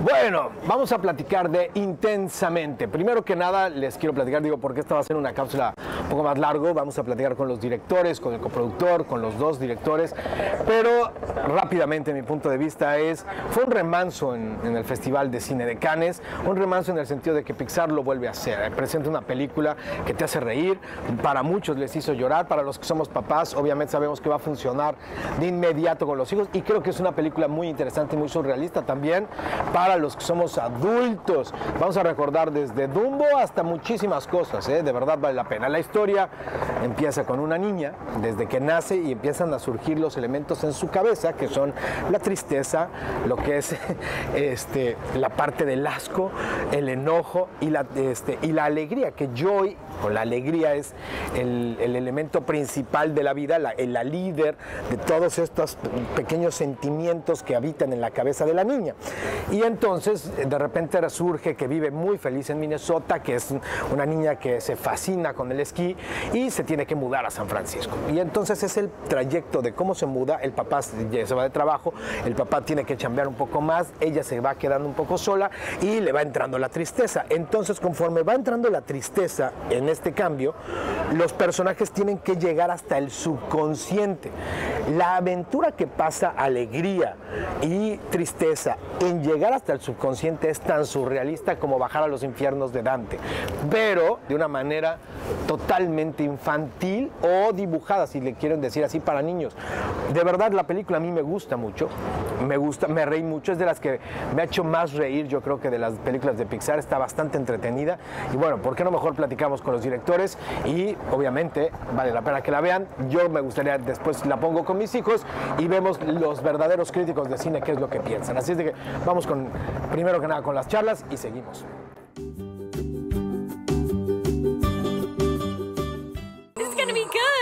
Bueno, vamos a platicar de Intensamente. Primero que nada, les quiero platicar, porque esta va a ser una cápsula un poco más largo. Vamos a platicar con los directores, con el coproductor, con los dos directores. Pero rápidamente, mi punto de vista fue un remanso en el Festival de Cine de Cannes. Un remanso en el sentido de que Pixar lo vuelve a hacer. Presenta una película que te hace reír. Para muchos les hizo llorar. Para los que somos papás, obviamente sabemos que va a funcionar de inmediato con los hijos. Y creo que es una película muy interesante y muy surrealista también para los que somos adultos. Vamos a recordar desde Dumbo hasta muchísimas cosas, de verdad vale la pena. La historia empieza con una niña desde que nace y empiezan a surgir los elementos en su cabeza que son la tristeza, lo que es la parte del asco, el enojo y la alegría, que joy o la alegría es el elemento principal de la vida, la líder de todos estos pequeños sentimientos que habitan en la cabeza de la niña. Y entonces de repente surge que vive muy feliz en Minnesota, que es una niña que se fascina con el esquí y se tiene que mudar a San Francisco. Y entonces es el trayecto de cómo se muda. El papá se va de trabajo, el papá tiene que chambear un poco más, ella se va quedando un poco sola y le va entrando la tristeza. Entonces, conforme va entrando la tristeza en este cambio, los personajes tienen que llegar hasta el subconsciente. La aventura que pasa alegría y tristeza en llegar hasta el subconsciente es tan surrealista como bajar a los infiernos de Dante, pero de una manera totalmente infantil o dibujada, si le quieren decir así, para niños. De verdad, la película a mí me gusta mucho, me reí mucho, es de las que me ha hecho más reír, yo creo, que de las películas de Pixar. Está bastante entretenida y bueno, ¿por qué no mejor platicamos con los directores? Y obviamente vale la pena que la vean. Yo me gustaría, después la pongo con mis hijos y vemos los verdaderos críticos de cine qué es lo que piensan. Así es de que vamos primero que nada con las charlas y seguimos.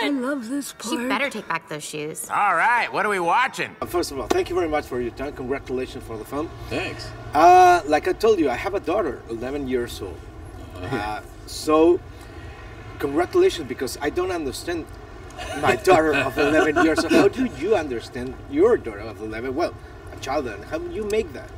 I love this part. She better take back those shoes. All right, what are we watching? First of all, thank you very much for your time. Congratulations for the film. Thanks. Like I told you, I have a daughter, 11 years old. So, congratulations, because I don't understand my daughter of 11 years old. How do you understand your daughter of 11? Well, a child, and how do you make that?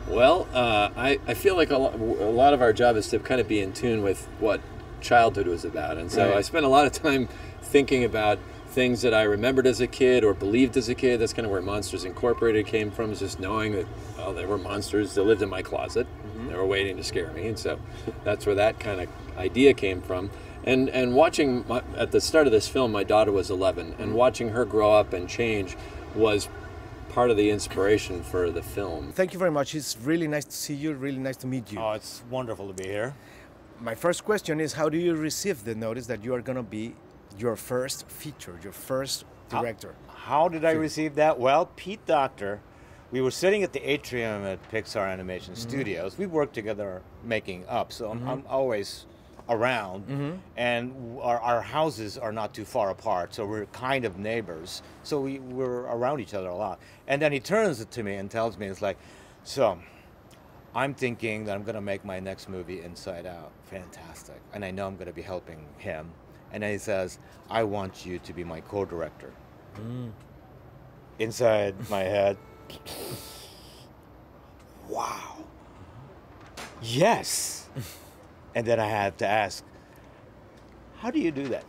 Well, I feel like a lot of our job is to kind of be in tune with what childhood was about. And so I spent a lot of time thinking about things that I remembered as a kid or believed as a kid. That's kind of where Monsters Incorporated came from, is just knowing that, well, they were monsters that lived in my closet. They were waiting to scare me. And so that's where that kind of idea came from. And watching, at the start of this film, my daughter was 11, and watching her grow up and change was part of the inspiration for the film. Thank you very much. It's really nice to see you, really nice to meet you. Oh, it's wonderful to be here. My first question is, how do you receive the notice that you are going to be your first feature, your first director? How did I receive that? Well, Pete Docter, we were sitting at the atrium at Pixar Animation Studios. We worked together making up, so I'm always around, and our houses are not too far apart, so we're kind of neighbors. So we're around each other a lot. And then he turns to me and tells me, it's like, so I'm thinking that I'm going to make my next movie Inside Out. Fantastic. And I know I'm going to be helping him. And then he says, I want you to be my co-director. Inside my head, wow. Yes. And then I had to ask, how do you do that?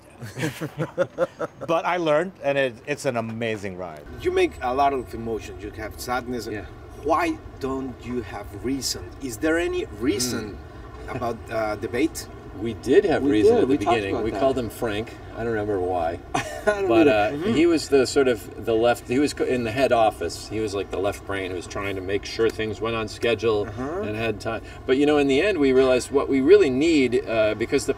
But I learned, and it's an amazing ride. You make a lot of emotions. You have sadness. Yeah. Why don't you have reason? Is there any reason about debate? We did have reason at the We talked beginning. about We that. called him Frank. I don't remember why. don't But either. he was the sort of the left, he was in the head office. He was like the left brain who was trying to make sure things went on schedule and had time. But you know, in the end, we realized what we really need, because the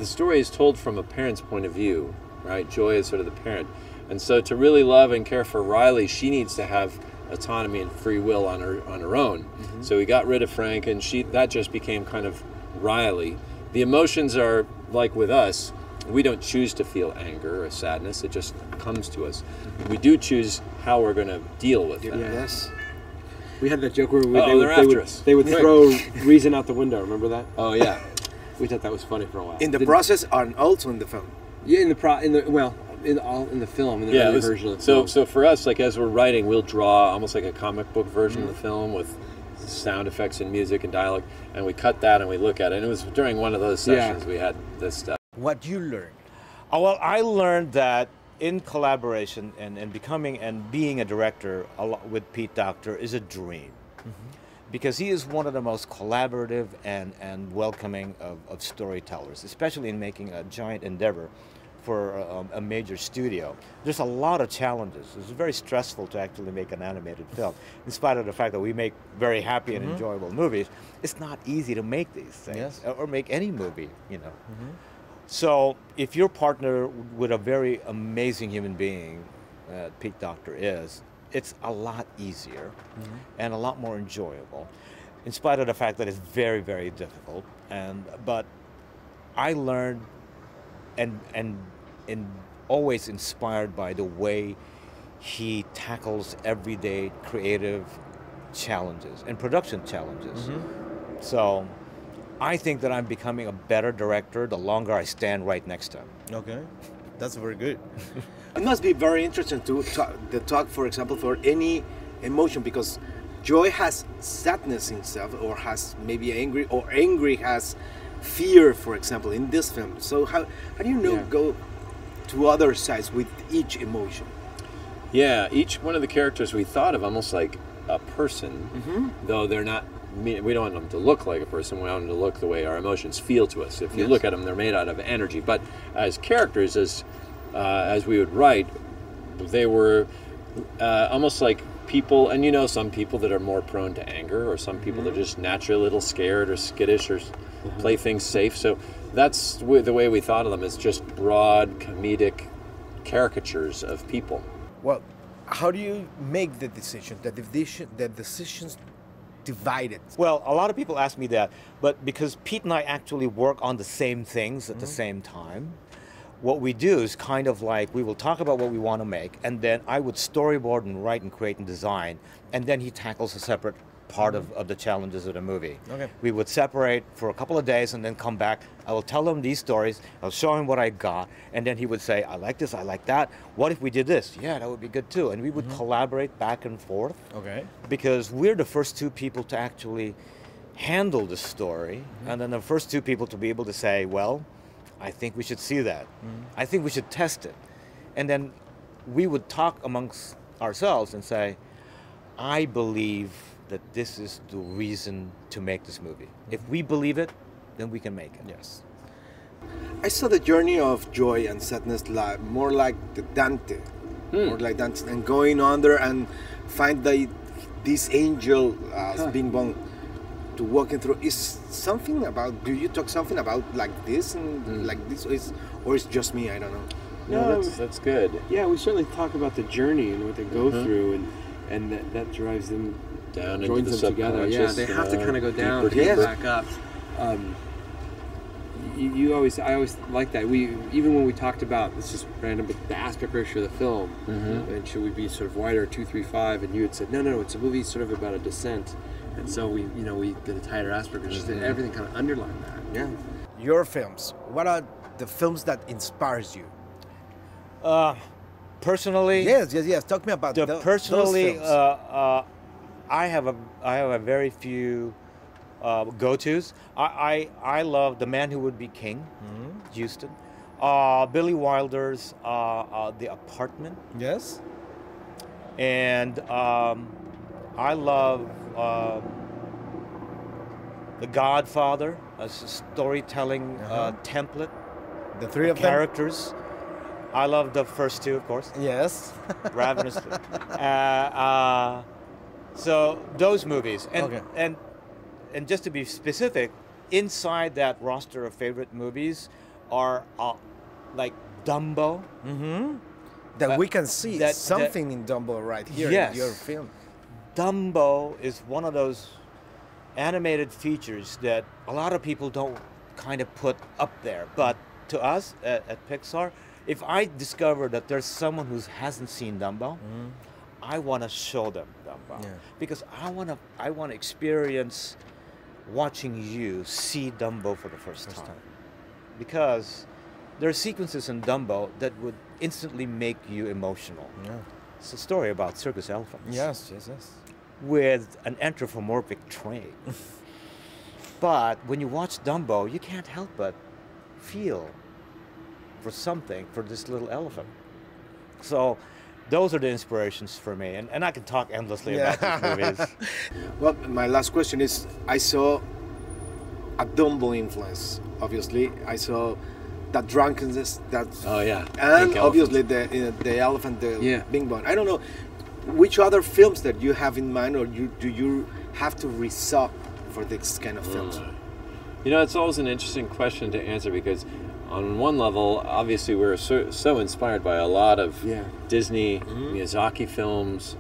story is told from a parent's point of view, right? Joy is sort of the parent. And so to really love and care for Riley, she needs to have autonomy and free will on her own. So we got rid of Frank, and that just became kind of Riley. The emotions are like with us. We don't choose to feel anger or sadness. It just comes to us. We do choose how we're going to deal with that. Yes. We had that joke where they're they would throw reason out the window. Remember that? Oh yeah. We thought that was funny for a while. In the process and also in the film. Yeah, in the film, in the early version of the film. So for us, like as we're writing, we'll draw almost like a comic book version of the film with sound effects and music and dialogue, and we cut that and we look at it. And it was during one of those sessions we had this stuff. What you learned? Oh, well, I learned that in collaboration and becoming and being a director with Pete Docter is a dream. Because he is one of the most collaborative and welcoming of storytellers, especially in making a giant endeavor for a major studio. There's a lot of challenges. It's very stressful to actually make an animated film. In spite of the fact that we make very happy and enjoyable movies, it's not easy to make these things, or make any movie, you know. So if you're partnered with a very amazing human being, Pete Docter is, it's a lot easier and a lot more enjoyable, in spite of the fact that it's very, very difficult. But I learned and always inspired by the way he tackles everyday creative challenges and production challenges. So I think that I'm becoming a better director the longer I stand right next to him. Okay, that's very good. It must be very interesting to talk, for example, for any emotion, because joy has sadness in itself, or has maybe angry, or angry has fear, for example, in this film. So how do you know go to other sides with each emotion? Yeah, each one of the characters we thought of almost like a person, though they're not. We don't want them to look like a person. We want them to look the way our emotions feel to us. If you look at them, they're made out of energy. But as characters, as we would write, they were almost like people. And you know, some people that are more prone to anger, or some people that are just naturally a little scared or skittish, or play things safe. So that's the way we thought of them, as just broad comedic caricatures of people. Well, how do you make the decision? The decisions divided. Well, a lot of people ask me that, but because Pete and I actually work on the same things at the same time, what we do is kind of like, we will talk about what we want to make, and then I would storyboard and write and create and design, and then he tackles a separate part of the challenges of the movie. Okay. We would separate for a couple of days and then come back. I will tell him these stories, I'll show him what I got, and then he would say, I like this, I like that. What if we did this? Yeah, that would be good too. And we would collaborate back and forth. Okay. Because we're the first two people to actually handle the story, and then the first two people to be able to say, well, I think we should see that. I think we should test it. And then we would talk amongst ourselves and say, I believe that this is the reason to make this movie. If we believe it, then we can make it. Yes. I saw the journey of joy and sadness more like the Dante, more like Dante, and going under and find this angel being born to walking through. Is something about? Do you talk something about like this and like this, or is just me? I don't know. No, that's good. Yeah, we certainly talk about the journey and what they go through, and that drives them Down joins into the them together. Yeah, they have to kind of go down, deeper. back up. I always like that. Even when we talked about, this is random, but the aspect ratio of the film, and should we be sort of wider, 2:3:5, and you had said no, it's a movie sort of about a descent, and so we did a tighter aspect ratio, and everything kind of underlined that. Yeah. Your films. What are the films that inspires you? Personally, Yes. Talk to me about personally, those films. I have a very few go-tos. I love The Man Who Would Be King, Houston. Billy Wilder's The Apartment. Yes. And I love The Godfather, a storytelling template. The three of them. Characters. I love the first two, of course. Yes. Ravenously. So those movies, and just to be specific, inside that roster of favorite movies are like Dumbo. That we can see something in Dumbo right here in your film. Dumbo is one of those animated features that a lot of people don't kind of put up there, but to us at Pixar, if I discover that there's someone who hasn't seen Dumbo, I want to show them Dumbo, because I want to experience watching you see Dumbo for the first time. Because there are sequences in Dumbo that would instantly make you emotional. Yeah. It's a story about circus elephants. Yes. with an anthropomorphic train. But when you watch Dumbo, you can't help but feel for something for this little elephant. So those are the inspirations for me, and I can talk endlessly about these movies. Well, my last question is, I saw a Dumbo influence, obviously. I saw that drunkenness, that... Oh, yeah. And Pink obviously elephant. the elephant, the Yeah. Bing Bong. I don't know, which other films that you have in mind, or do you have to resub for this kind of films? You know, it's always an interesting question to answer because on one level, obviously we're so inspired by a lot of Disney, Miyazaki films,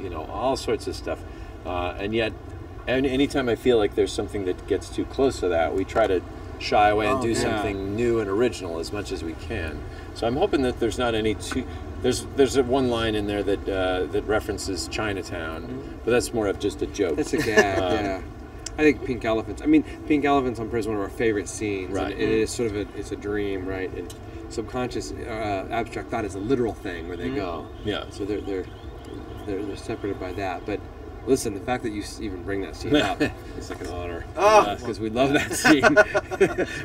you know, all sorts of stuff. And yet, anytime I feel like there's something that gets too close to that, we try to shy away and do something new and original as much as we can. So I'm hoping that there's not any there's one line in there that that references Chinatown, but that's more of just a joke. That's a gag, yeah. I think Pink Elephants. I mean, Pink Elephants on Prison is one of our favorite scenes. Right. And it is sort of it's a dream, right? And subconscious, abstract thought is a literal thing where they go. Yeah. So they're separated by that. But listen, the fact that you even bring that scene up is like an honor. Because we love that scene.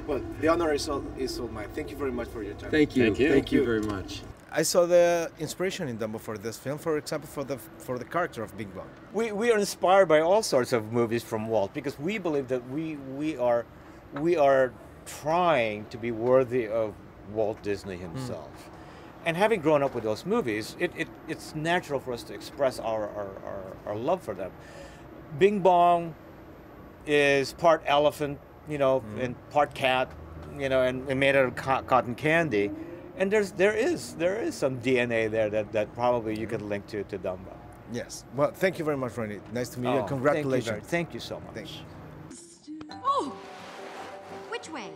Well, the honor is all mine. Thank you very much for your time. Thank you. Thank you. Thank you very much. I saw the inspiration in Dumbo for this film, for example, for the character of Bing Bong. We are inspired by all sorts of movies from Walt because we believe that we are trying to be worthy of Walt Disney himself. And having grown up with those movies, it's natural for us to express our love for them. Bing Bong is part elephant, you know, and part cat, you know, and made out of cotton candy. And there is some DNA there that probably you could link to Dumbo. Yes. Well, thank you very much, Randy. Nice to meet you. Oh, Congratulations. Thank you so much. Thank you. Oh! Which way?